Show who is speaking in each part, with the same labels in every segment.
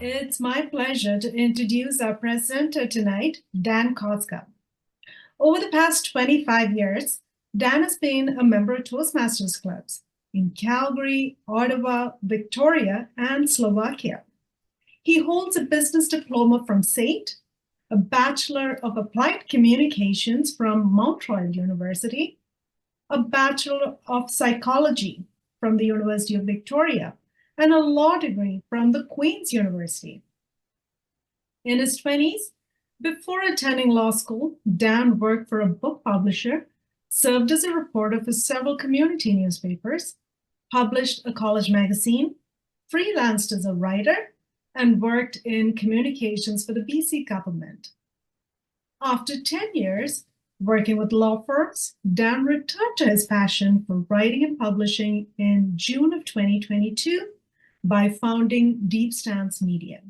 Speaker 1: It's my pleasure to introduce our presenter tonight, Dan Kostka. Over the past 25 years, Dan has been a member of Toastmasters clubs in Calgary, Ottawa, Victoria, and Slovakia. He holds a business diploma from SAIT, a Bachelor of Applied Communications from Mount Royal University, a Bachelor of Psychology from the University of Victoria, and a law degree from the Queen's University. In his 20s, before attending law school, Dan worked for a book publisher, served as a reporter for several community newspapers, published a college magazine, freelanced as a writer, and worked in communications for the BC government. After 10 years working with law firms, Dan returned to his passion for writing and publishing in June of 2022 by founding Deep Stance Media.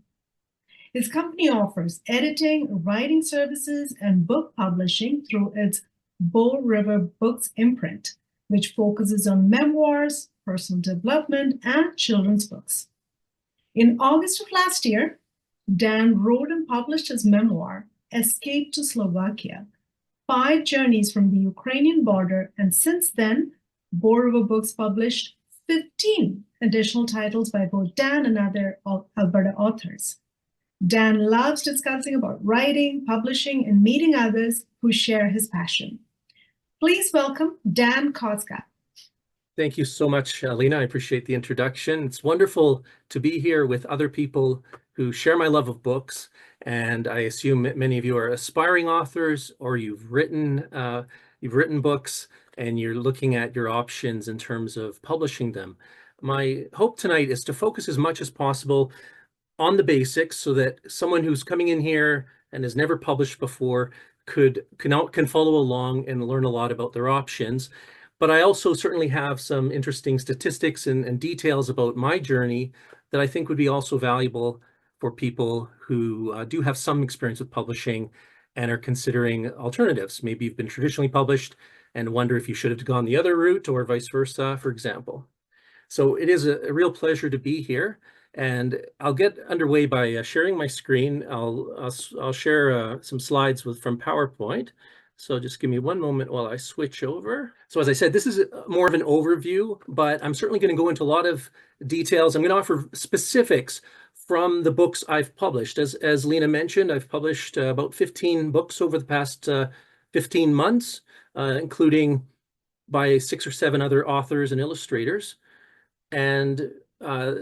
Speaker 1: His company offers editing, writing services, and book publishing through its Bow River Books imprint, which focuses on memoirs, personal development, and children's books. In August of last year, Dan wrote and published his memoir, Escape to Slovakia, 5 Journeys from the Ukrainian Border, and since then, Bow River Books published 15 additional titles by both Dan and other Alberta authors. Dan loves discussing about writing, publishing, and meeting others who share his passion. Please welcome Dan Kostka.
Speaker 2: Thank you so much, Leena. I appreciate the introduction. It's wonderful to be here with other people who share my love of books. And I assume many of you are aspiring authors, or you've written books and you're looking at your options in terms of publishing them. My hope tonight is to focus as much as possible on the basics so that someone who's coming in here and has never published before can follow along and learn a lot about their options. But I also certainly have some interesting statistics and details about my journey that I think would be also valuable for people who do have some experience with publishing and are considering alternatives. Maybe you've been traditionally published and wonder if you should have gone the other route, or vice versa, for example. So it is a real pleasure to be here, and I'll get underway by sharing my screen. I'll share some slides from PowerPoint. So just give me one moment while I switch over. So as I said, this is more of an overview, but I'm certainly going to go into a lot of details. I'm going to offer specifics from the books I've published. As Leena mentioned, I've published about 15 books over the past 15 months, including by 6 or 7 other authors and illustrators. And I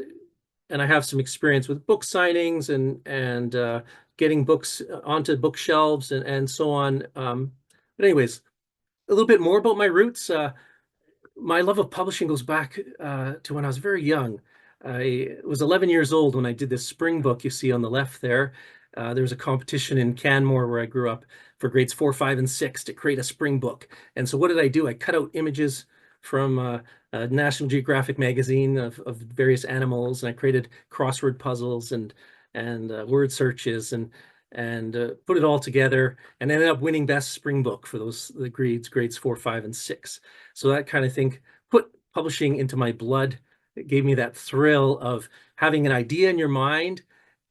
Speaker 2: have some experience with book signings and getting books onto bookshelves and so on. But anyways, a little bit more about my roots. My love of publishing goes back to when I was very young. I was 11 years old when I did this spring book you see on the left there. There was a competition in Canmore where I grew up for grades 4, 5, and 6 to create a spring book. And so what did I do? I cut out images from National Geographic magazine of various animals, and I created crossword puzzles and word searches and put it all together, and ended up winning best spring book for the grades 4, 5, and 6. So that kind of thing put publishing into my blood. It gave me that thrill of having an idea in your mind,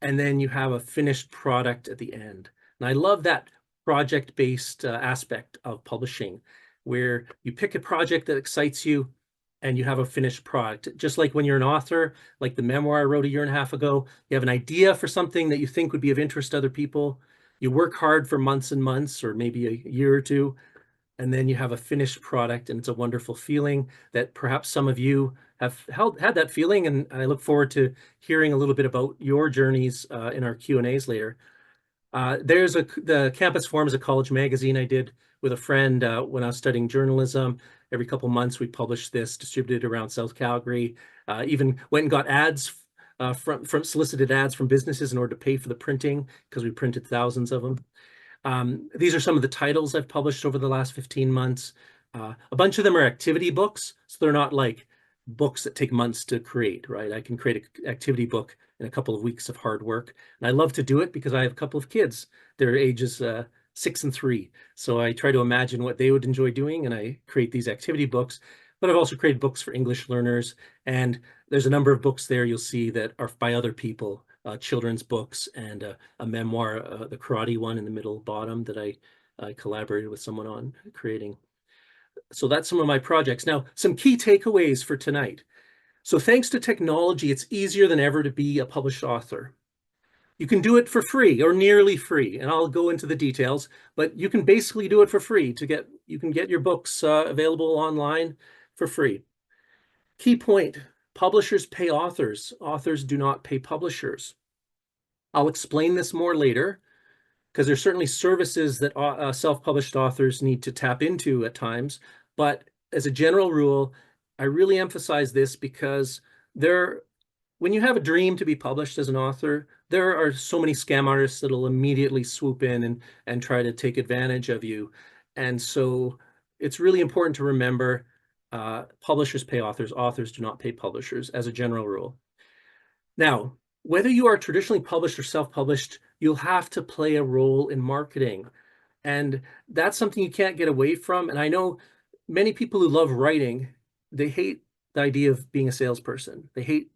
Speaker 2: and then you have a finished product at the end. And I love that project-based aspect of publishing, where you pick a project that excites you and you have a finished product. Just like when you're an author, like the memoir I wrote a year and a half ago, you have an idea for something that you think would be of interest to other people. You work hard for months and months, or maybe a year or two, and then you have a finished product, and it's a wonderful feeling that perhaps some of you have had that feeling, and I look forward to hearing a little bit about your journeys in our Q&As later. The Campus Forum is a college magazine I did with a friend when I was studying journalism. Every couple months we published this, distributed around South Calgary. Even went and got ads from solicited ads from businesses in order to pay for the printing, because we printed thousands of them. These are some of the titles I've published over the last 15 months. A bunch of them are activity books, so they're not like books that take months to create, right? I can create an activity book in a couple of weeks of hard work. And I love to do it because I have a couple of kids. They're ages 6 and 3. So I try to imagine what they would enjoy doing, and I create these activity books. But I've also created books for English learners, and there's a number of books there you'll see that are by other people children's books and a memoir, the karate one in the middle bottom that I collaborated with someone on creating. So that's some of my projects. Now, some key takeaways for tonight. So thanks to technology, it's easier than ever to be a published author. You can do it for free or nearly free, and I'll go into the details, but you can basically do it for free you can get your books available online for free. Key point, publishers pay authors. Authors do not pay publishers. I'll explain this more later because there's certainly services that self-published authors need to tap into at times. But as a general rule, I really emphasize this because when you have a dream to be published as an author, there are so many scam artists that'll immediately swoop in and try to take advantage of you. And so it's really important to remember publishers pay authors, authors do not pay publishers as a general rule. Now, whether you are traditionally published or self-published, you'll have to play a role in marketing. And that's something you can't get away from. And I know many people who love writing, they hate the idea of being a salesperson. They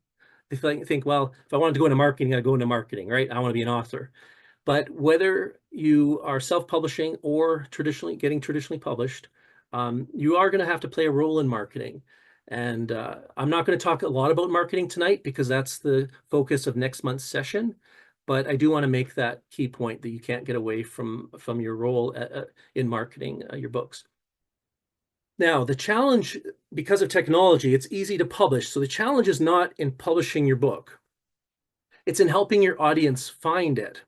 Speaker 2: think, well, if I wanted to go into marketing, I go into marketing, right? I want to be an author. But whether you are self-publishing or getting traditionally published, you are going to have to play a role in marketing. And I'm not going to talk a lot about marketing tonight because that's the focus of next month's session. But I do want to make that key point that you can't get away from your role in marketing your books. Now, the challenge, because of technology, it's easy to publish. So the challenge is not in publishing your book. It's in helping your audience find it.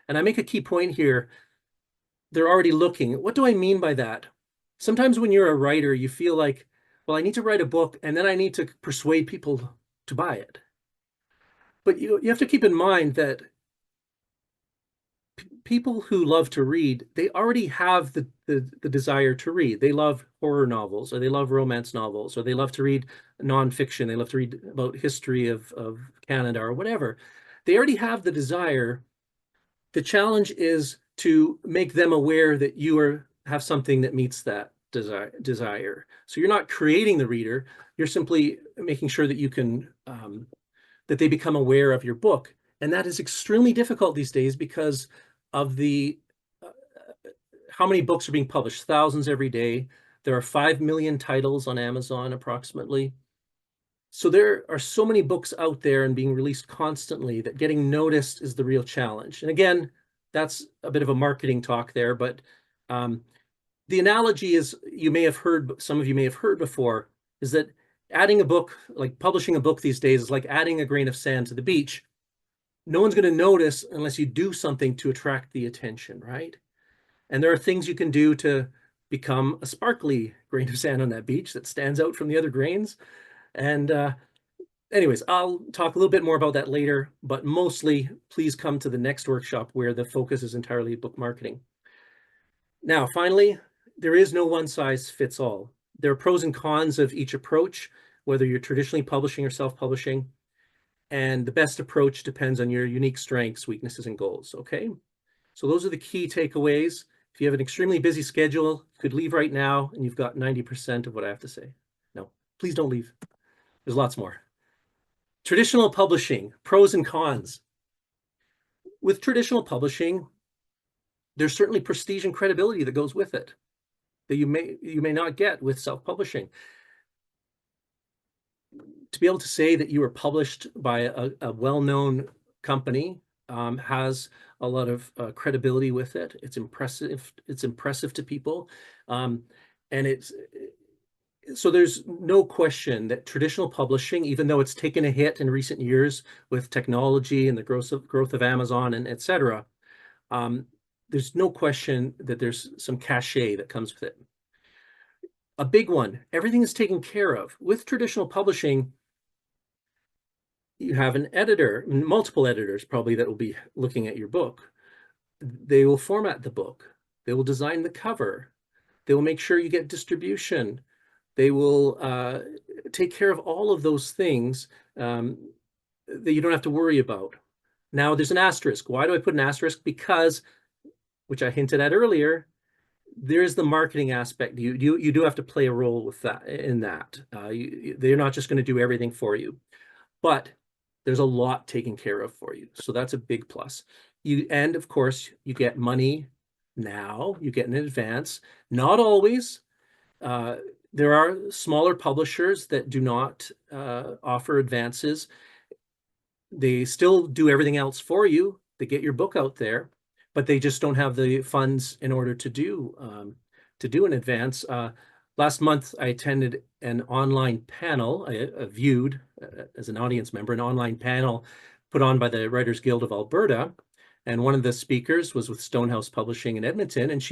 Speaker 2: And I make a key point here. They're already looking. What do I mean by that? Sometimes when you're a writer, you feel like, well, I need to write a book and then I need to persuade people to buy it. But you have to keep in mind that people who love to read, they already have the desire to read. They love horror novels, or they love romance novels, or they love to read nonfiction. They love to read about history of Canada or whatever. They already have the desire. The challenge is to make them aware that you have something that meets that desire. So you're not creating the reader. You're simply making sure that you can that they become aware of your book. And that is extremely difficult these days because of how many books are being published, thousands every day. There are 5 million titles on Amazon approximately. So there are so many books out there and being released constantly that getting noticed is the real challenge. And again, that's a bit of a marketing talk there, but the analogy is, some of you may have heard before, is that adding a book, like publishing a book these days, is like adding a grain of sand to the beach. No one's going to notice unless you do something to attract the attention, right? And there are things you can do to become a sparkly grain of sand on that beach that stands out from the other grains. And anyways, I'll talk a little bit more about that later, but mostly please come to the next workshop where the focus is entirely book marketing. Now, finally, there is no one size fits all. There are pros and cons of each approach, whether you're traditionally publishing or self-publishing. And the best approach depends on your unique strengths, weaknesses, and goals, okay? So those are the key takeaways. If you have an extremely busy schedule, you could leave right now and you've got 90% of what I have to say. No, please don't leave. There's lots more. Traditional publishing, pros and cons. With traditional publishing, there's certainly prestige and credibility that goes with it that you may not get with self-publishing. To be able to say that you were published by a well-known company has a lot of credibility with it. It's impressive. It's impressive to people, and so there's no question that traditional publishing, even though it's taken a hit in recent years with technology and the growth of Amazon and et cetera, there's no question that there's some cachet that comes with it. A big one, everything is taken care of. With traditional publishing, you have an editor, multiple editors probably, that will be looking at your book. They will format the book. They will design the cover. They will make sure you get distribution. They will take care of all of those things that you don't have to worry about. Now, there's an asterisk. Why do I put an asterisk? Because, which I hinted at earlier, there's the marketing aspect. You do have to play a role with that. They're not just going to do everything for you. But there's a lot taken care of for you. So that's a big plus. And of course, you get money now, you get in advance. Not always. There are smaller publishers that do not offer advances. They still do everything else for you. They get your book out there, but they just don't have the funds in order to do an advance. Last month, I attended an online panel. I viewed as an audience member an online panel put on by the Writers Guild of Alberta, and one of the speakers was with Stonehouse Publishing in Edmonton, and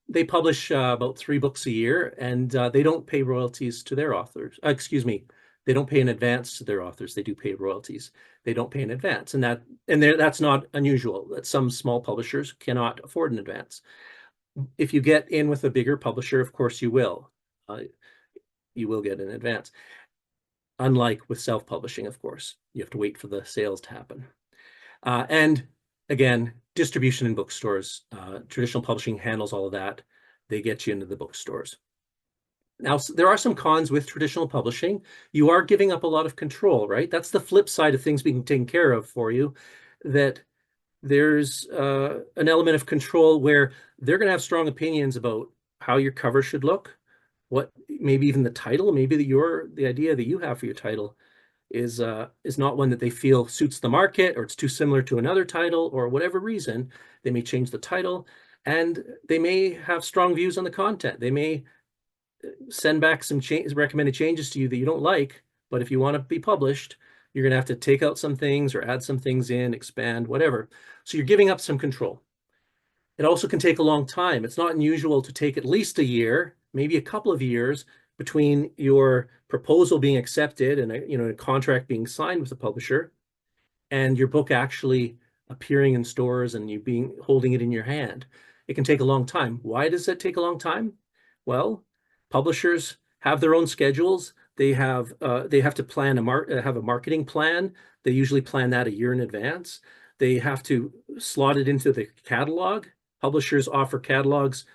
Speaker 2: they publish about 3 books a year, and they don't pay royalties to their authors. Excuse me, they don't pay in advance to their authors. They do pay royalties. They don't pay in advance, and that's not unusual. That some small publishers cannot afford an advance. If you get in with a bigger publisher, of course you will. You will get an advance. Unlike with self-publishing, of course, you have to wait for the sales to happen. And again, distribution in bookstores. Traditional publishing handles all of that. They get you into the bookstores. Now, there are some cons with traditional publishing. You are giving up a lot of control, right? That's the flip side of things being taken care of for you, that there's an element of control where they're going to have strong opinions about how your cover should look, what maybe even the title, maybe the idea that you have for your title is not one that they feel suits the market, or it's too similar to another title, or whatever reason. They may change the title, and they may have strong views on the content. They may send back some recommended changes to you that you don't like, but if you want to be published, you're going to have to take out some things or add some things in, expand, whatever. So you're giving up some control. It also can take a long time. It's not unusual to take at least a year, maybe a couple of years, between your proposal being accepted and a contract being signed with the publisher and your book actually appearing in stores and you holding it in your hand. It can take a long time. Why does it take a long time? Well, publishers have their own schedules. They have to plan have a marketing plan. They usually plan that a year in advance. They have to slot it into the catalog. Publishers offer catalogs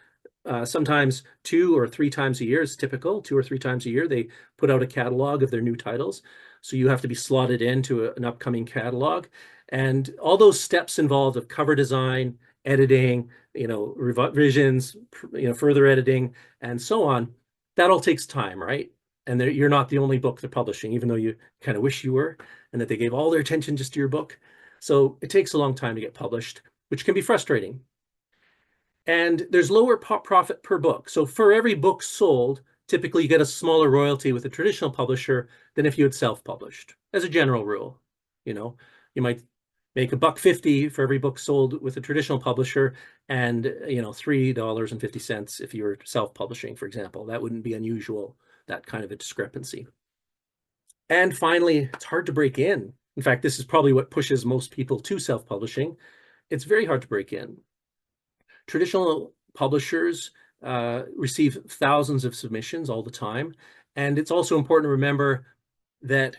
Speaker 2: sometimes 2 or 3 times a year is typical. 2 or 3 times a year, they put out a catalog of their new titles. So you have to be slotted into an upcoming catalog. And all those steps involved of cover design, editing, revisions, further editing, and so on, that all takes time, right? And you're not the only book they're publishing, even though you kind of wish you were, and that they gave all their attention just to your book. So it takes a long time to get published, which can be frustrating. And there's lower profit per book. So for every book sold, typically you get a smaller royalty with a traditional publisher than if you had self-published, as a general rule. You might make $1.50 for every book sold with a traditional publisher, and $3.50 if you were self-publishing, for example. That wouldn't be unusual, that kind of a discrepancy. And finally, it's hard to break in. In fact, this is probably what pushes most people to self-publishing. It's very hard to break in. Traditional publishers receive thousands of submissions all the time. And it's also important to remember that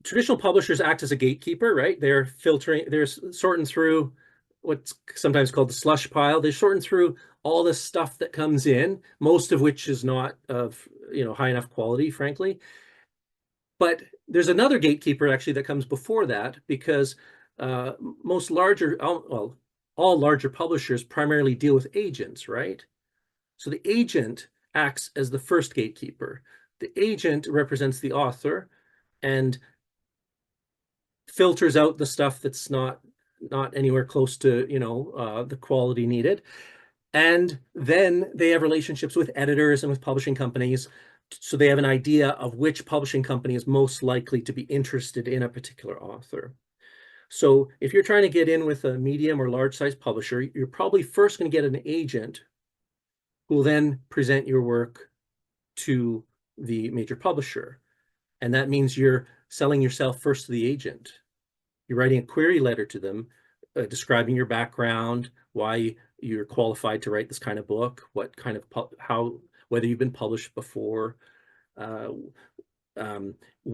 Speaker 2: traditional publishers act as a gatekeeper, right? They're sorting through what's sometimes called the slush pile. They're sorting through all the stuff that comes in, most of which is not of high enough quality, frankly. But there's another gatekeeper actually that comes before that, because all larger publishers primarily deal with agents, right? So the agent acts as the first gatekeeper. The agent represents the author and filters out the stuff that's not anywhere close to the quality needed. And then they have relationships with editors and with publishing companies, so they have an idea of which publishing company is most likely to be interested in a particular author. So if you're trying to get in with a medium or large size publisher, you're probably first going to get an agent who will then present your work to the major publisher. And that means you're selling yourself first to the agent. You're writing a query letter to them, describing your background, why you're qualified to write this kind of book, what kind of whether you've been published before,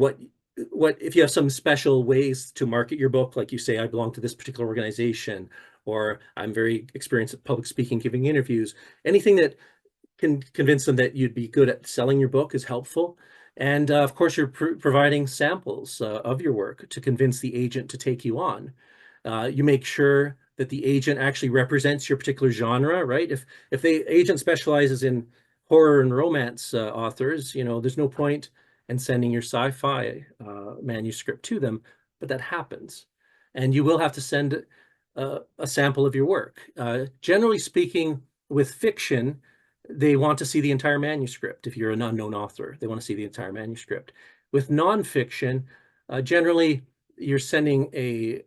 Speaker 2: what if you have some special ways to market your book, like you say, I belong to this particular organization, or I'm very experienced at public speaking, giving interviews. Anything that can convince them that you'd be good at selling your book is helpful. And of course, you're providing samples of your work to convince the agent to take you on. You make sure that the agent actually represents your particular genre, right? If the agent specializes in horror and romance authors, there's no point in sending your sci-fi manuscript to them, but that happens. And you will have to send a sample of your work. Generally speaking, with fiction, they want to see the entire manuscript. If you're an unknown author, they want to see the entire manuscript. With nonfiction, generally you're sending a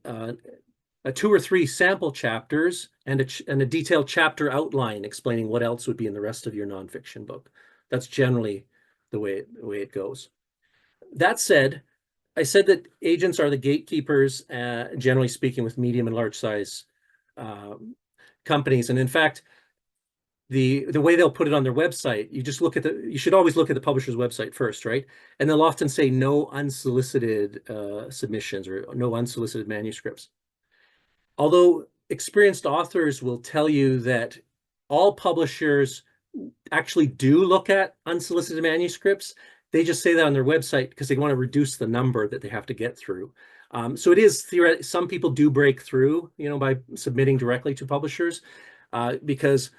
Speaker 2: 2 or 3 sample chapters and a detailed chapter outline explaining what else would be in the rest of your nonfiction book. That's generally the way it goes. That said, I said that agents are the gatekeepers, generally speaking, with medium and large size companies. And in fact, the way they'll put it on their website, you should always look at the publisher's website first, right? And they'll often say no unsolicited submissions or no unsolicited manuscripts. Although experienced authors will tell you that all publishers actually do look at unsolicited manuscripts, they just say that on their website because they want to reduce the number that they have to get through. So it is theoretical. Some people do break through, by submitting directly to publishers because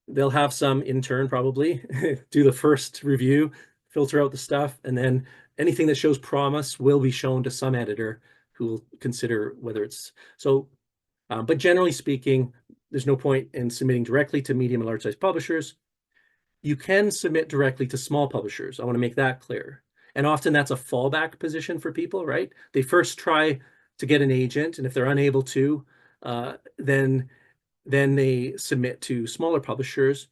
Speaker 2: they'll have some intern probably do the first review, filter out the stuff, and then anything that shows promise will be shown to some editor who will consider whether it's so. But generally speaking, there's no point in submitting directly to medium and large size publishers. You can submit directly to small publishers. I want to make that clear. And often that's a fallback position for people, right? They first try to get an agent, and if they're unable to, then they submit to smaller publishers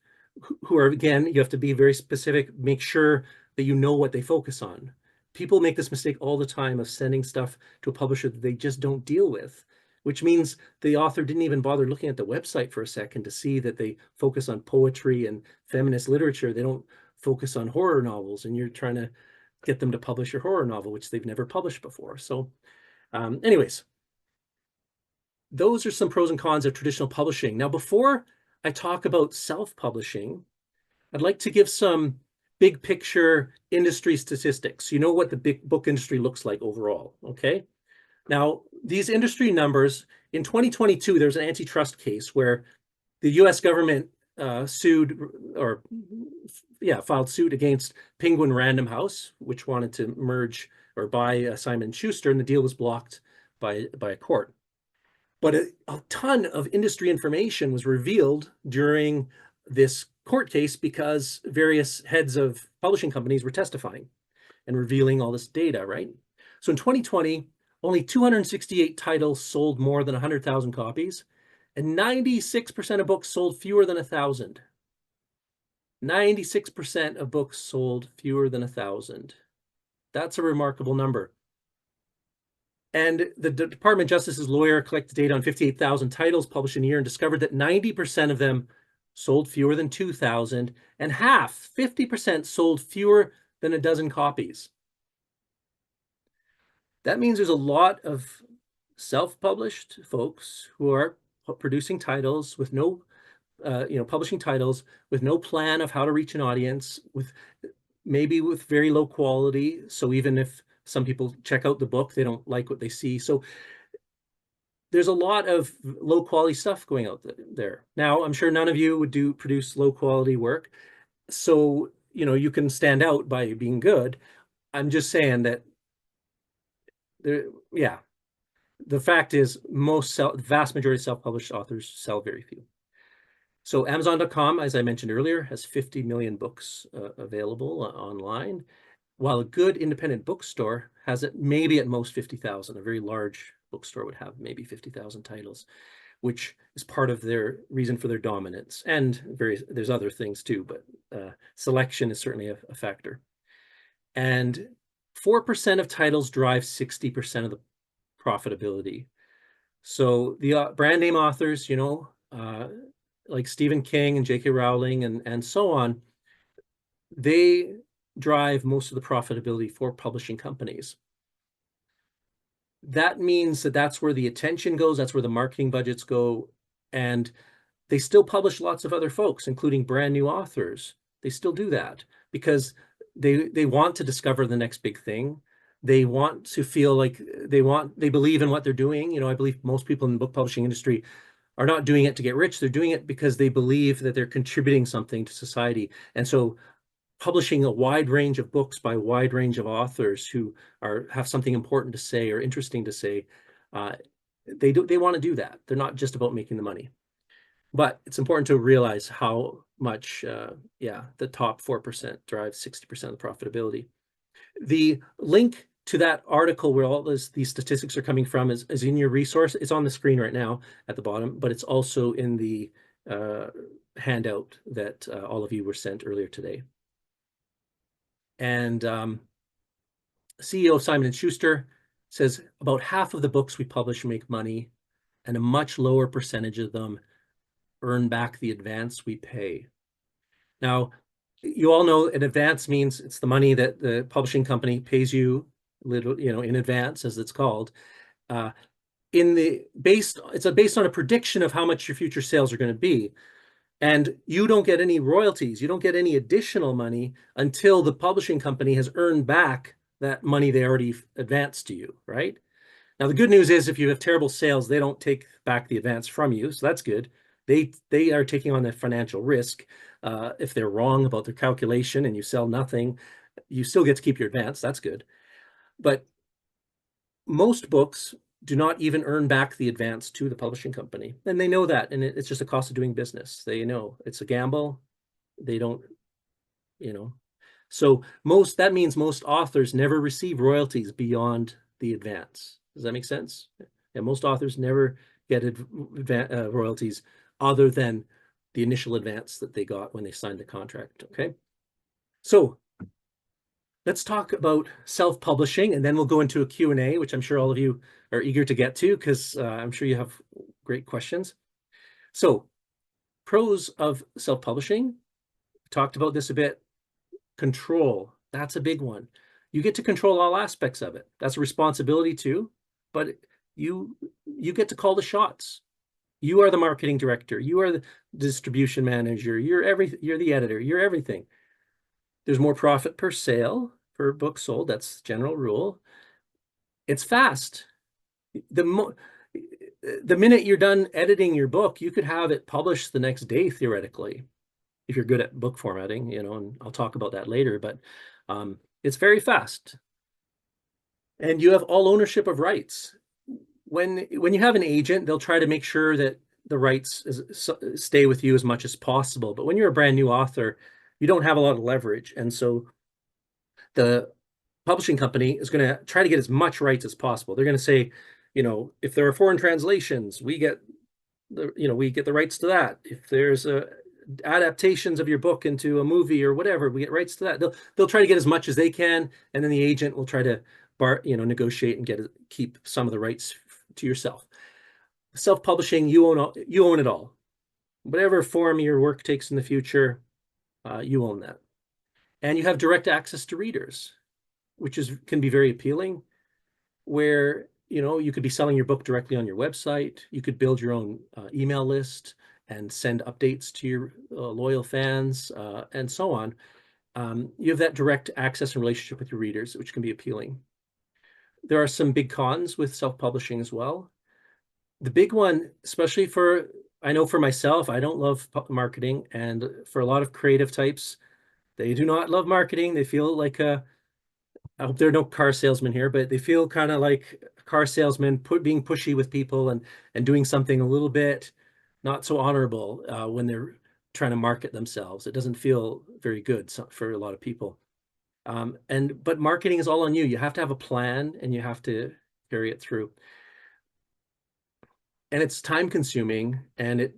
Speaker 2: who are, again, you have to be very specific, make sure that you know what they focus on. People make this mistake all the time of sending stuff to a publisher that they just don't deal with, which means the author didn't even bother looking at the website for a second to see that they focus on poetry and feminist literature. They don't focus on horror novels, and you're trying to get them to publish your horror novel, which they've never published before. So anyways, those are some pros and cons of traditional publishing. Now, before I talk about self-publishing, I'd like to give some big picture industry statistics. You know what the big book industry looks like overall, okay? Now, these industry numbers, in 2022, there's an antitrust case where the US government filed suit against Penguin Random House, which wanted to merge or buy Simon & Schuster, and the deal was blocked by a court. But a ton of industry information was revealed during this court case because various heads of publishing companies were testifying and revealing all this data, right? So in 2020, only 268 titles sold more than 100,000 copies, and 96% of books sold fewer than 1,000. 96% of books sold fewer than 1,000. That's a remarkable number. And the Department of Justice's lawyer collected data on 58,000 titles published in a year and discovered that 90% of them sold fewer than 2,000, and 50% sold fewer than a dozen copies. That means there's a lot of self-published folks who are producing titles with no, publishing titles with no plan of how to reach an audience, maybe with very low quality. So even if some people check out the book, they don't like what they see. So there's a lot of low quality stuff going out there. Now, I'm sure none of you would produce low quality work. So, you can stand out by being good. I'm just saying that the fact is the vast majority of self-published authors sell very few. So Amazon.com, as I mentioned earlier, has 50 million books available online, while a good independent bookstore has it maybe at most 50,000. A very large bookstore would have maybe 50,000 titles, which is part of their reason for their dominance. And there's other things too, but selection is certainly a factor. And 4% of titles drive 60% of the profitability. So the brand name authors, like Stephen King and J.K. Rowling and so on, they drive most of the profitability for publishing companies. That means that's where the attention goes, that's where the marketing budgets go, and they still publish lots of other folks, including brand new authors. They still do that because they want to discover the next big thing. They want to feel like they believe in what they're doing. You know, I believe most people in the book publishing industry are not doing it to get rich. They're doing it because they believe that they're contributing something to society. And so publishing a wide range of books by a wide range of authors who have something important to say or interesting to say, they want to do that. They're not just about making the money. But it's important to realize how much, the top 4% drives 60% of the profitability. The link to that article where all these statistics are coming from is in your resource. It's on the screen right now at the bottom, but it's also in the handout that all of you were sent earlier today. And CEO of Simon & Schuster says about half of the books we publish make money, and a much lower percentage of them earn back the advance we pay. Now, you all know an advance means it's the money that the publishing company pays you, in advance, as it's called. It's based on a prediction of how much your future sales are going to be. And you don't get any royalties. You don't get any additional money until the publishing company has earned back that money they already advanced to you, right? Now, the good news is if you have terrible sales, they don't take back the advance from you. So that's good. They are taking on the financial risk. If they're wrong about their calculation and you sell nothing, you still get to keep your advance. That's good. But most books do not even earn back the advance to the publishing company. And they know that. And it's just a cost of doing business. They know it's a gamble. They don't, So that means most authors never receive royalties beyond the advance. Does that make sense? Yeah, most authors never get royalties other than the initial advance that they got when they signed the contract, okay? So let's talk about self-publishing, and then we'll go into a Q&A, which I'm sure all of you are eager to get to because I'm sure you have great questions. So pros of self-publishing, talked about this a bit. Control, that's a big one. You get to control all aspects of it. That's a responsibility too, but you get to call the shots. You are the marketing director. You are the distribution manager. You're the editor. You're everything. There's more profit per sale per book sold. That's the general rule. It's fast. The minute you're done editing your book, you could have it published the next day, theoretically, if you're good at book formatting, and I'll talk about that later, but it's very fast. And you have all ownership of rights. When you have an agent, they'll try to make sure that the rights stay with you as much as possible. But when you're a brand new author, you don't have a lot of leverage. And so the publishing company is going to try to get as much rights as possible. They're going to say, if there are foreign translations, we get the rights to that. If there's adaptations of your book into a movie or whatever, we get rights to that. They'll try to get as much as they can, and then the agent will try to negotiate and keep some of the rights to yourself. Self-publishing, you own it all. Whatever form your work takes in the future, you own that. And you have direct access to readers, which can be very appealing, where you could be selling your book directly on your website. You could build your own email list and send updates to your loyal fans, and so on. You have that direct access and relationship with your readers, which can be appealing. There are some big cons with self-publishing as well. The big one, especially I know for myself, I don't love marketing, and for a lot of creative types, they do not love marketing. They feel like I hope there are no car salesmen here, but they feel kind of like car salesmen being pushy with people and doing something a little bit not so honorable when they're trying to market themselves. It doesn't feel very good for a lot of people. But marketing is all on you. You have to have a plan and you have to carry it through. And it's time consuming, and it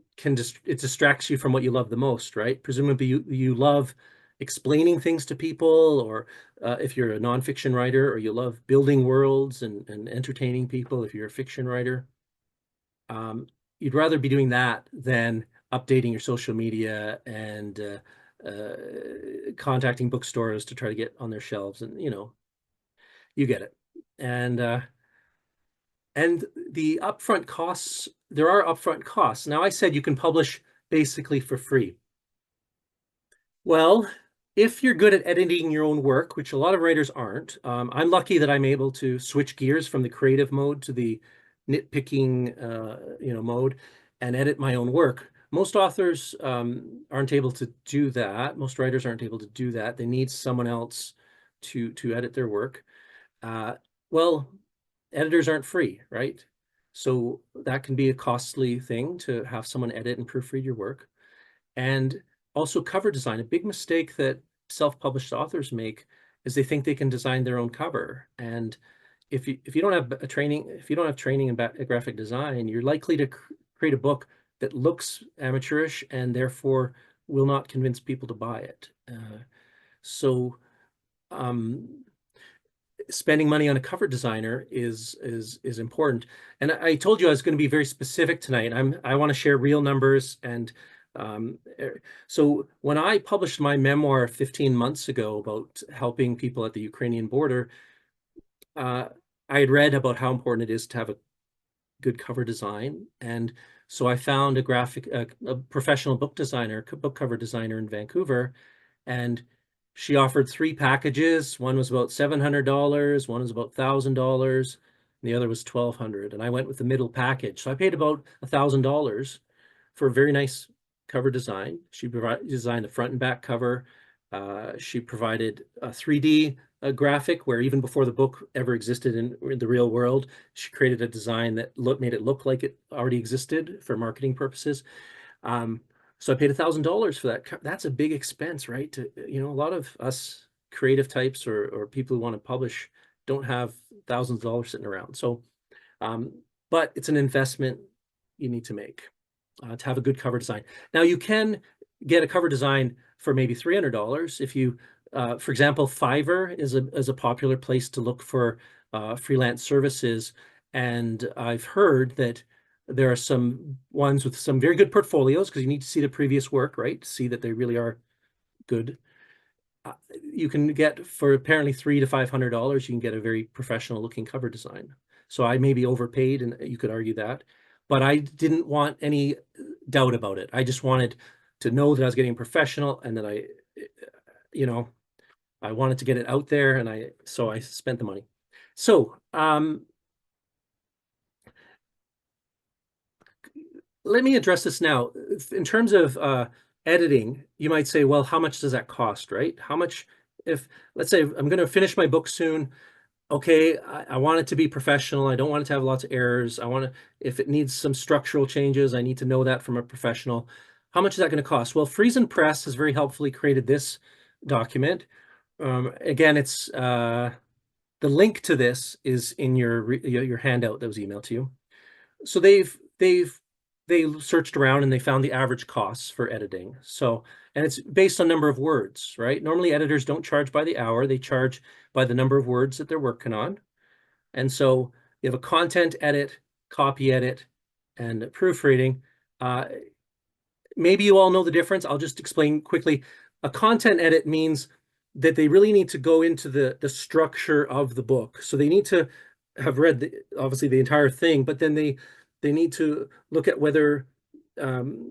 Speaker 2: distracts you from what you love the most, right? Presumably you love explaining things to people, or if you're a nonfiction writer, or you love building worlds and entertaining people if you're a fiction writer. You'd rather be doing that than updating your social media and contacting bookstores to try to get on their shelves, and you get it. And the upfront costs, there are upfront costs. Now, I said you can publish basically for free. Well, if you're good at editing your own work, which a lot of writers aren't, I'm lucky that I'm able to switch gears from the creative mode to the nitpicking, mode and edit my own work. Most authors aren't able to do that. Most writers aren't able to do that. They need someone else to edit their work. Uh, well, editors aren't free, right? So that can be a costly thing to have someone edit and proofread your work. And also cover design. A big mistake that self-published authors make is they think they can design their own cover. And if you don't have if you don't have training in graphic design, you're likely to create a book that looks amateurish and therefore will not convince people to buy it. So spending money on a cover designer is important. And I told you I was going to be very specific tonight. I want to share real numbers. And so when I published my memoir 15 months ago about helping people at the Ukrainian border, I had read about how important it is to have a good cover design. And so I found a professional book cover designer in Vancouver, and she offered three packages. One was about $700, one was about $1,000, and the other was $1,200. And I went with the middle package. So I paid about $1,000 for a very nice cover design. She designed the front and back cover. She provided a 3D graphic where even before the book ever existed in the real world, she created a design that made it look like it already existed for marketing purposes. So I paid $1,000 for that. That's a big expense, right? A lot of us creative types or people who want to publish don't have thousands of dollars sitting around. So, but it's an investment you need to make to have a good cover design. Now you can get a cover design for maybe $300 if you, for example, Fiverr is a popular place to look for freelance services, and I've heard that there are some ones with some very good portfolios because you need to see the previous work, right? To see that they really are good. You can get for apparently $300 to $500, you can get a very professional looking cover design. So I maybe overpaid, and you could argue that, but I didn't want any doubt about it. I just wanted to know that I was getting professional and that I wanted to get it out there, and so I spent the money. So let me address this now. In terms of editing, you might say, well, how much does that cost, right? How much, let's say I'm going to finish my book soon. Okay, I want it to be professional. I don't want it to have lots of errors. If it needs some structural changes, I need to know that from a professional. How much is that going to cost? Well, Friesen Press has very helpfully created this document. Again, it's the link to this is in your handout that was emailed to you. So they searched around and they found the average costs for editing. So, and it's based on number of words, right? Normally editors don't charge by the hour, they charge by the number of words that they're working on. And so you have a content edit, copy edit, and proofreading. Maybe you all know the difference. I'll just explain quickly. A content edit means that they really need to go into the structure of the book. So they need to have read obviously the entire thing, but then they need to look at whether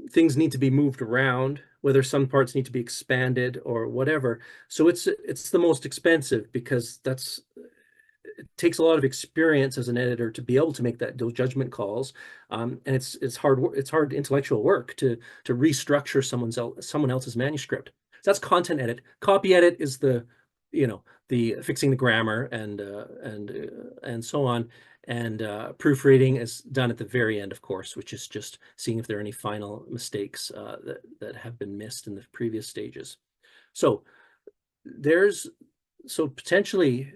Speaker 2: things need to be moved around, whether some parts need to be expanded or whatever. So it's the most expensive because it takes a lot of experience as an editor to be able to make those judgment calls, and it's hard intellectual work to restructure someone else's manuscript. So that's content edit. Copy edit is the fixing the grammar and so on. And proofreading is done at the very end, of course, which is just seeing if there are any final mistakes that have been missed in the previous stages. So potentially,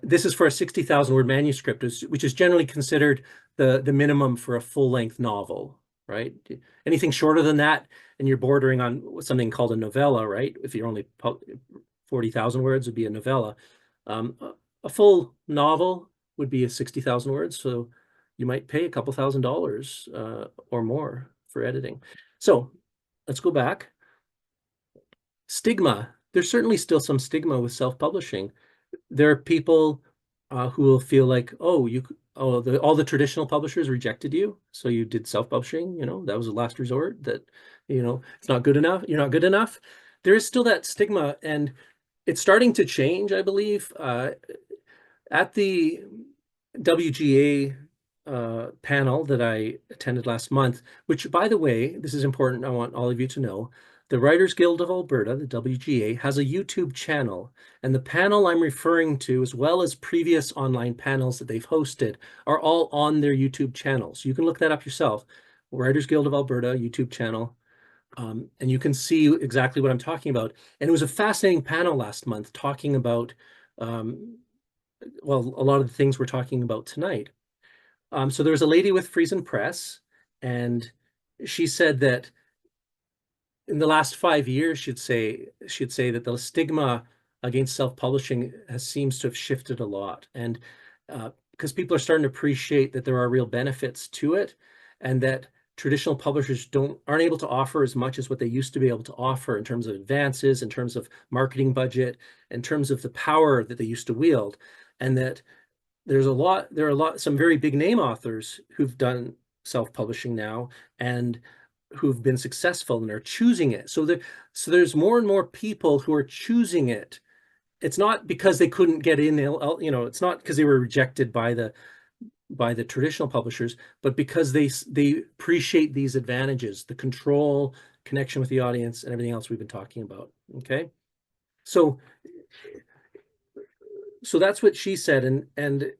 Speaker 2: this is for a 60,000 word manuscript, which is generally considered the minimum for a full-length novel, right? Anything shorter than that, and you're bordering on something called a novella, right? If you're only 40,000 words, would be a novella. A full novel would be 60,000 words, so you might pay a couple $1,000 or more for editing. So let's go back. Stigma. There's certainly still some stigma with self-publishing. There are people who will feel like, all the traditional publishers rejected you, so you did self-publishing. That was a last resort. That it's not good enough. You're not good enough. there is still that stigma, and it's starting to change, I believe. At the WGA panel that I attended last month, which, by the way, this is important, I want all of you to know, the Writers Guild of Alberta, the WGA, has a YouTube channel, and the panel I'm referring to, as well as previous online panels that they've hosted, are all on their YouTube channel. So you can look that up yourself, Writers Guild of Alberta YouTube channel, and you can see exactly what I'm talking about. And it was a fascinating panel last month talking about, well, a lot of the things we're talking about tonight. So there was a lady with Friesen Press, and she said that in the last 5 years, she'd say that the stigma against self-publishing seems to have shifted a lot, and because people are starting to appreciate that there are real benefits to it, and that traditional publishers aren't able to offer as much as what they used to be able to offer in terms of advances, in terms of marketing budget, in terms of the power that they used to wield, and that there are some very big name authors who've done self-publishing now and who've been successful and are choosing it. So there's more and more people who are choosing it. It's not because they couldn't get in, it's not because they were rejected by the traditional publishers, but because they appreciate these advantages, the control, connection with the audience, and everything else we've been talking about. Okay, so that's what she said, and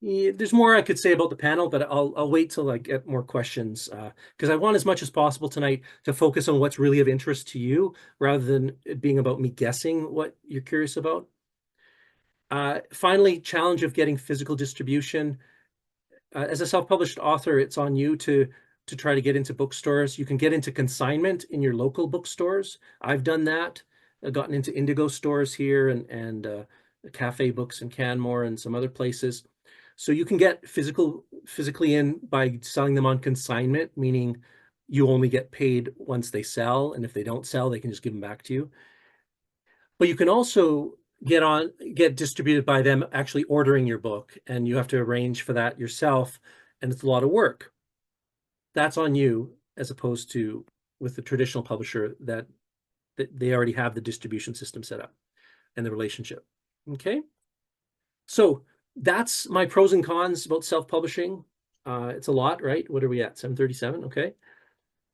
Speaker 2: yeah, there's more I could say about the panel, but I'll wait till I get more questions, because I want as much as possible tonight to focus on what's really of interest to you, rather than it being about me guessing what you're curious about. Finally, challenge of getting physical distribution. As a self-published author, it's on you to try to get into bookstores. You can get into consignment in your local bookstores. I've done that. I've gotten into Indigo stores here and Cafe Books in Canmore and some other places. So you can get physically in by selling them on consignment, meaning you only get paid once they sell, and if they don't sell, they can just give them back to you. But you can also get distributed by them actually ordering your book, and you have to arrange for that yourself, and it's a lot of work. That's on you, as opposed to with the traditional publisher that they already have the distribution system set up and the relationship. Okay, so that's my pros and cons about self-publishing. It's a lot, right? What are we at? 7:37. Okay.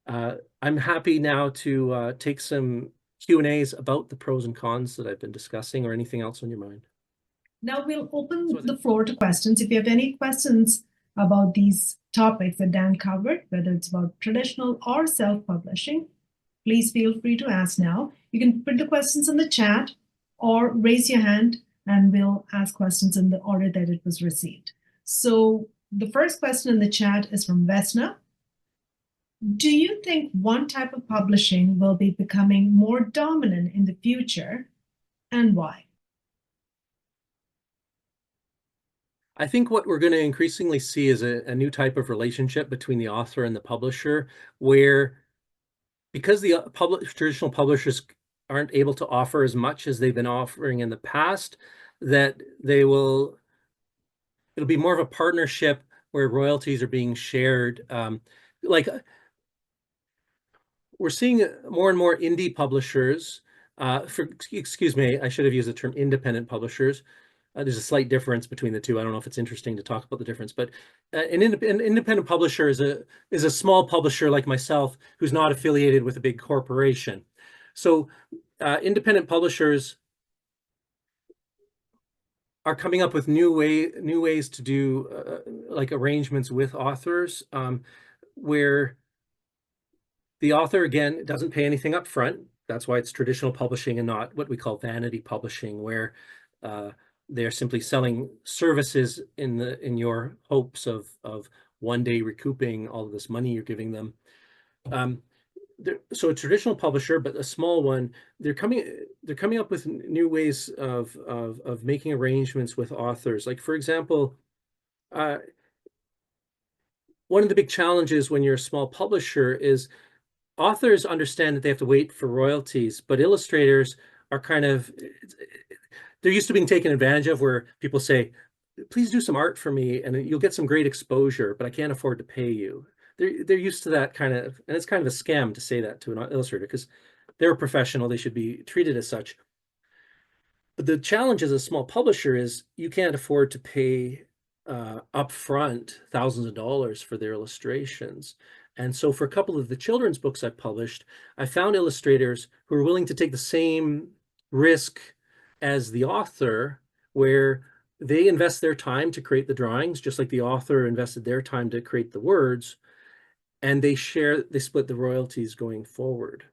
Speaker 2: I'm happy now to take some Q&As about the pros and cons that I've been discussing, or anything else on your mind.
Speaker 1: Now we'll open the floor to questions. If you have any questions about these topics that Dan covered, whether it's about traditional or self-publishing, please feel free to ask now. You can put the questions in the chat or raise your hand, and we'll ask questions in the order that it was received. So the first question in the chat is from Vesna. Do you think one type of publishing will be becoming more dominant in the future, and why?
Speaker 2: I think what we're going to increasingly see is a new type of relationship between the author and the publisher, where because the traditional publishers aren't able to offer as much as they've been offering in the past, that it'll be more of a partnership where royalties are being shared. Like we're seeing more and more indie publishers, excuse me, I should have used the term independent publishers. There's a slight difference between the two. I don't know if it's interesting to talk about the difference, but an independent publisher is a small publisher like myself who's not affiliated with a big corporation. So independent publishers are coming up with new ways to do like arrangements with authors, where the author, again, doesn't pay anything up front. That's why it's traditional publishing and not what we call vanity publishing, where they're simply selling services in your hopes of one day recouping all of this money you're giving them. So a traditional publisher, but a small one, they're coming up with new ways of making arrangements with authors. Like, for example, one of the big challenges when you're a small publisher is authors understand that they have to wait for royalties, but illustrators are they're used to being taken advantage of, where people say, please do some art for me and you'll get some great exposure, but I can't afford to pay you. They're used to that kind of, and it's kind of a scam to say that to an illustrator, because they're a professional, they should be treated as such. But the challenge as a small publisher is you can't afford to pay upfront thousands of dollars for their illustrations. And so for a couple of the children's books I published, I found illustrators who are willing to take the same risk as the author, where they invest their time to create the drawings, just like the author invested their time to create the words, and they split the royalties going forward.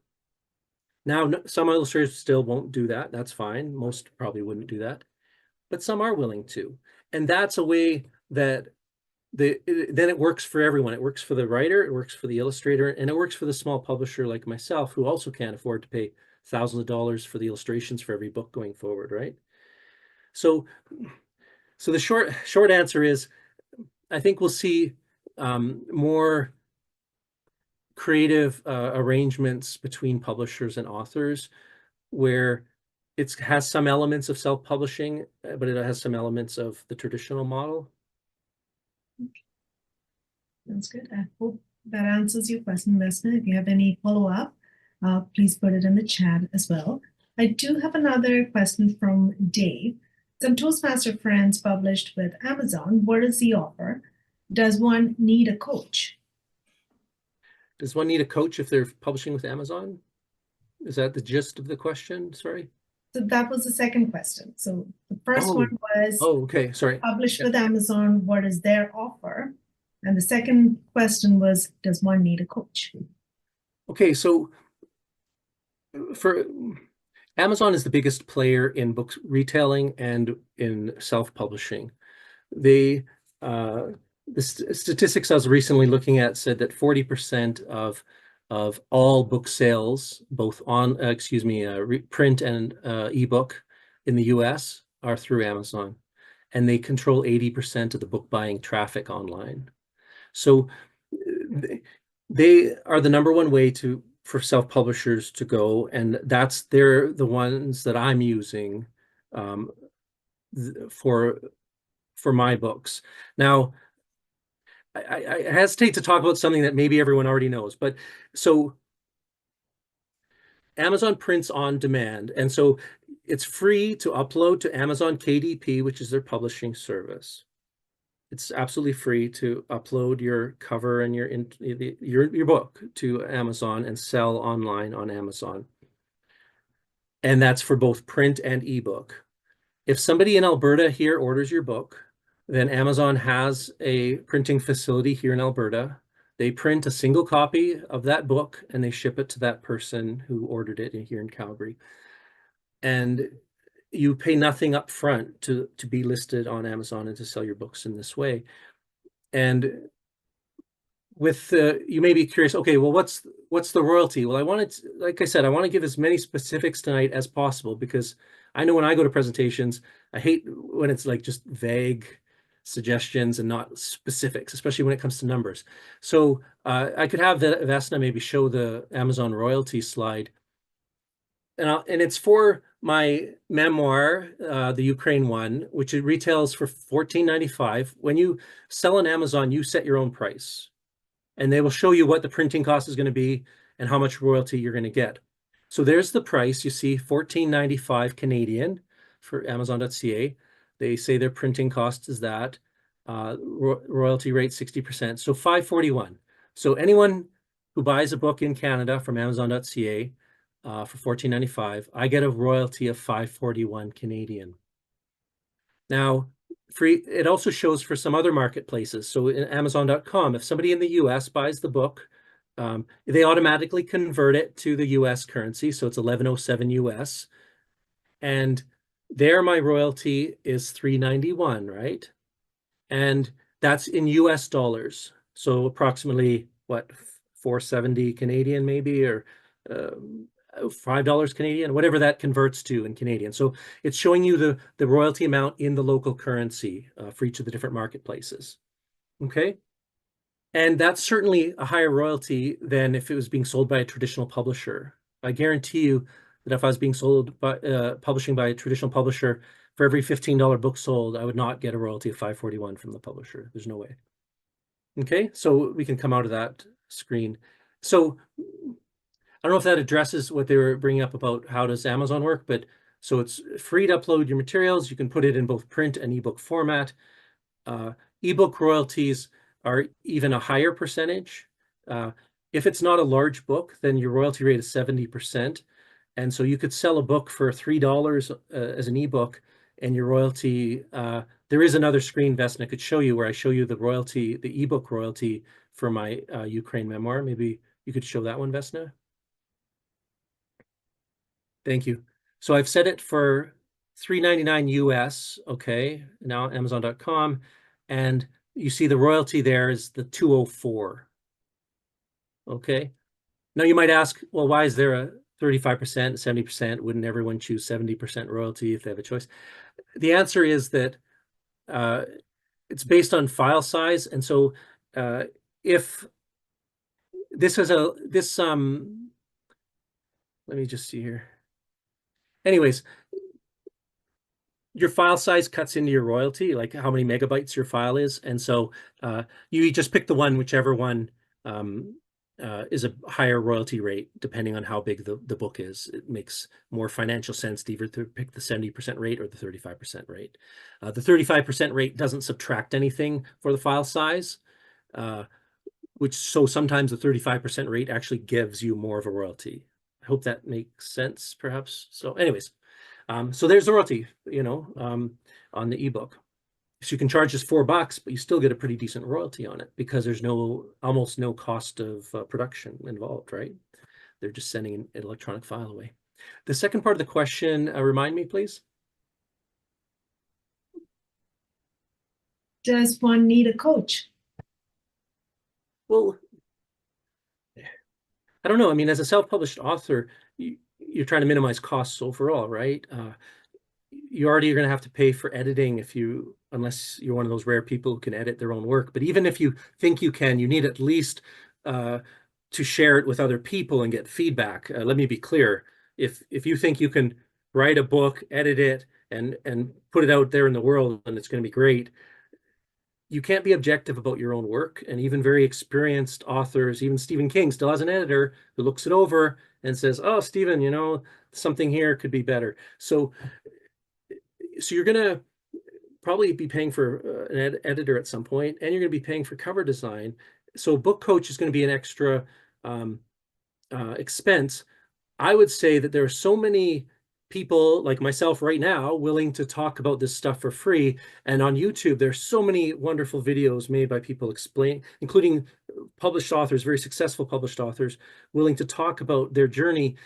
Speaker 2: Now, some illustrators still won't do that. That's fine. Most probably wouldn't do that, but some are willing to. And that's a way that then it works for everyone. It works for the writer, it works for the illustrator, and it works for the small publisher like myself, who also can't afford to pay thousands of dollars for the illustrations for every book going forward, right? So the short answer is, I think we'll see more creative arrangements between publishers and authors, where it has some elements of self-publishing, but it has some elements of the traditional model.
Speaker 1: That's good. I hope that answers your question, Vesna. If you have any follow-up, please put it in the chat as well. I do have another question from Dave. Some Toastmaster friends published with Amazon. What is the offer? Does one need a coach?
Speaker 2: Does one need a coach if they're publishing with Amazon? Is that the gist of the question? Sorry.
Speaker 1: So that was the second question. So the first one was,
Speaker 2: okay, sorry.
Speaker 1: Published with Amazon, what is their offer? And the second question was, does one need a coach? Okay,
Speaker 2: so for Amazon is the biggest player in book retailing and in self-publishing. The statistics I was recently looking at said that 40% of all book sales, both on print and ebook in the US, are through Amazon, and they control 80% of the book buying traffic online. So they are the number one way for self-publishers to go, and they're the ones that I'm using for my books. Now, I hesitate to talk about something that maybe everyone already knows, but so Amazon prints on demand, and so it's free to upload to Amazon KDP, which is their publishing service. It's absolutely free to upload your cover and your book to Amazon and sell online on Amazon. And that's for both print and ebook. If somebody in Alberta here orders your book, then Amazon has a printing facility here in Alberta. They print a single copy of that book and they ship it to that person who ordered it here in Calgary. And you pay nothing up front to be listed on Amazon and to sell your books in this way. And with you may be curious, okay, well, what's the royalty? Well, like I said, I want to give as many specifics tonight as possible, because I know when I go to presentations, I hate when it's like just vague suggestions and not specifics, especially when it comes to numbers. So I could have Vesna maybe show the Amazon royalty slide. And it's for my memoir, the Ukraine one, which it retails for $14.95. When you sell on Amazon, you set your own price, and they will show you what the printing cost is going to be and how much royalty you're going to get. So there's the price. You see $14.95 Canadian for Amazon.ca. They say their printing cost is that. Royalty rate 60%. So $5.41. So anyone who buys a book in Canada from Amazon.ca for $14.95, I get a royalty of $5.41 Canadian. Now, it also shows for some other marketplaces. So in Amazon.com, if somebody in the US buys the book, they automatically convert it to the US currency. So it's 1107 US. And there my royalty is $3.91, right? And that's in US dollars. So approximately what, 470 Canadian maybe, or $5 Canadian, whatever that converts to in Canadian. So it's showing you the royalty amount in the local currency for each of the different marketplaces. Okay. And that's certainly a higher royalty than if it was being sold by a traditional publisher. I guarantee you that if I was being sold by publishing by a traditional publisher, for every $15 book sold, I would not get a royalty of $5.41 from the publisher. There's no way. Okay, so we can come out of that screen. So don't know if that addresses what they were bringing up about how does Amazon work, but so it's free to upload your materials. You can put it in both print and ebook format. Ebook royalties are even a higher percentage. If it's not a large book, then your royalty rate is 70%. And so you could sell a book for $3 as an ebook, and your royalty, there is another screen, Vesna could show you, where I show you the royalty, the ebook royalty for my Ukraine memoir. Maybe you could show that one, Vesna. Thank you. So I've set it for $3.99 US, okay, now Amazon.com. And you see the royalty there is the 204. Okay. Now you might ask, well, why is there a 35%, 70%? Wouldn't everyone choose 70% royalty if they have a choice? The answer is that it's based on file size. And so if this has a, this, let me just see here. Anyways, your file size cuts into your royalty, like how many megabytes your file is. And so you just pick the one, whichever one is a higher royalty rate, depending on how big the book is. It makes more financial sense to either pick the 70% rate or the 35% rate. The 35% rate doesn't subtract anything for the file size, so sometimes the 35% rate actually gives you more of a royalty. I hope that makes sense, perhaps. So anyways, so there's the royalty, on the ebook. So you can charge just $4, but you still get a pretty decent royalty on it because there's almost no cost of production involved, right? They're just sending an electronic file away. The second part of the question, remind me, please.
Speaker 1: Does one need a coach?
Speaker 2: Well, I don't know. I mean, as a self-published author, you're trying to minimize costs overall, right? You already are going to have to pay for editing unless you're one of those rare people who can edit their own work. But even if you think you can, you need at least to share it with other people and get feedback. Let me be clear. If you think you can write a book, edit it, and put it out there in the world and it's going to be great, you can't be objective about your own work. And even very experienced authors, even Stephen King still has an editor who looks it over and says, oh, Stephen, something here could be better. So you're going to probably be paying for an editor at some point, and you're going to be paying for cover design. So book coach is going to be an extra expense. I would say that there are so many people like myself right now willing to talk about this stuff for free. And on YouTube, there's so many wonderful videos made by people including published authors, very successful published authors, willing to talk about their journey.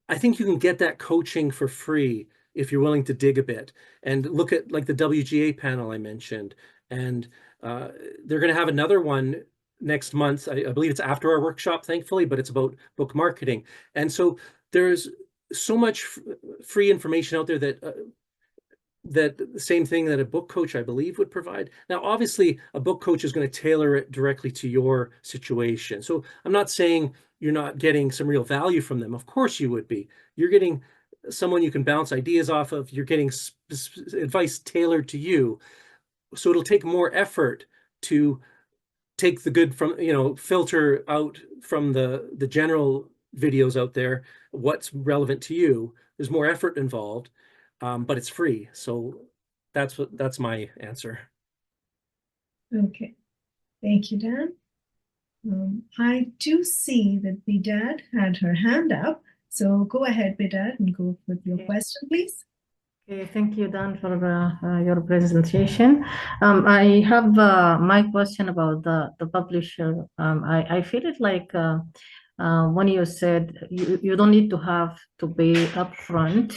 Speaker 2: I think you can get that coaching for free if you're willing to dig a bit and look at like the WGA panel I mentioned. And they're going to have another one next month. I believe it's after our workshop, thankfully, but it's about book marketing. And so there's so much free information out there that the same thing that a book coach, I believe, would provide. Now, obviously, a book coach is going to tailor it directly to your situation. So I'm not saying you're not getting some real value from them. Of course you would be. You're getting someone you can bounce ideas off of. You're getting advice tailored to you. So it'll take more effort to take the good from, filter out from the general videos out there, what's relevant to you. There's more effort involved, but it's free. So that's my answer.
Speaker 1: Okay, thank you, Dan. I do see that Bidad had her hand up. So go ahead, Bidad, and go with your question, please.
Speaker 3: Okay, thank you, Dan, for your presentation. I have my question about the publisher. I feel it like when you said you don't need to have to pay upfront,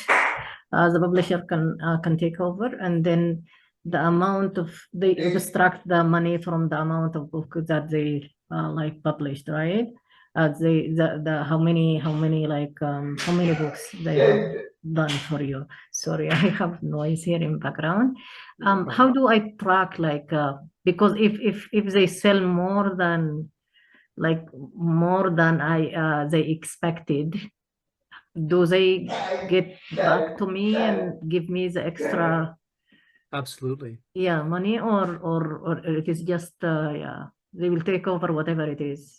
Speaker 3: the publisher can take over, and then the amount of they extract the money from the amount of book that they like published, right? How many books they have done for you. Sorry, I have noise here in background. How do I track because if they sell more than I they expected, do they get back to me and give me the extra
Speaker 2: Absolutely.
Speaker 3: money, or it is just they will take over whatever it is?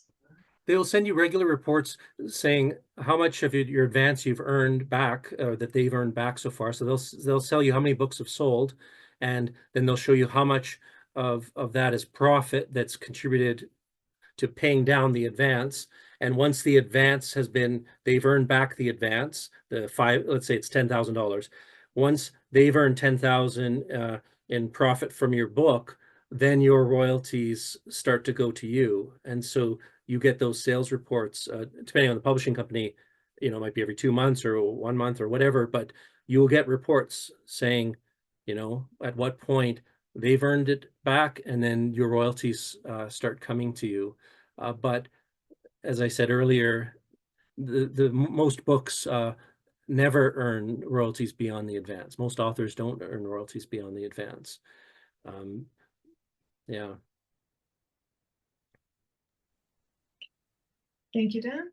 Speaker 2: they'll send you regular reports saying how much of your advance you've earned back, that they've earned back so far. So they'll tell you how many books have sold, and then they'll show you how much of that is profit that's contributed to paying down the advance. And once the advance has been, they've earned back the advance, let's say it's $10,000. Once they've earned 10,000 in profit from your book, then your royalties start to go to you. And so you get those sales reports, depending on the publishing company, it might be every 2 months or 1 month or whatever, but you'll get reports saying, at what point they've earned it back, and then your royalties start coming to you. But as I said earlier, the most books never earn royalties beyond the advance. Most authors don't earn royalties beyond the advance. Yeah.
Speaker 1: Thank you, Dan.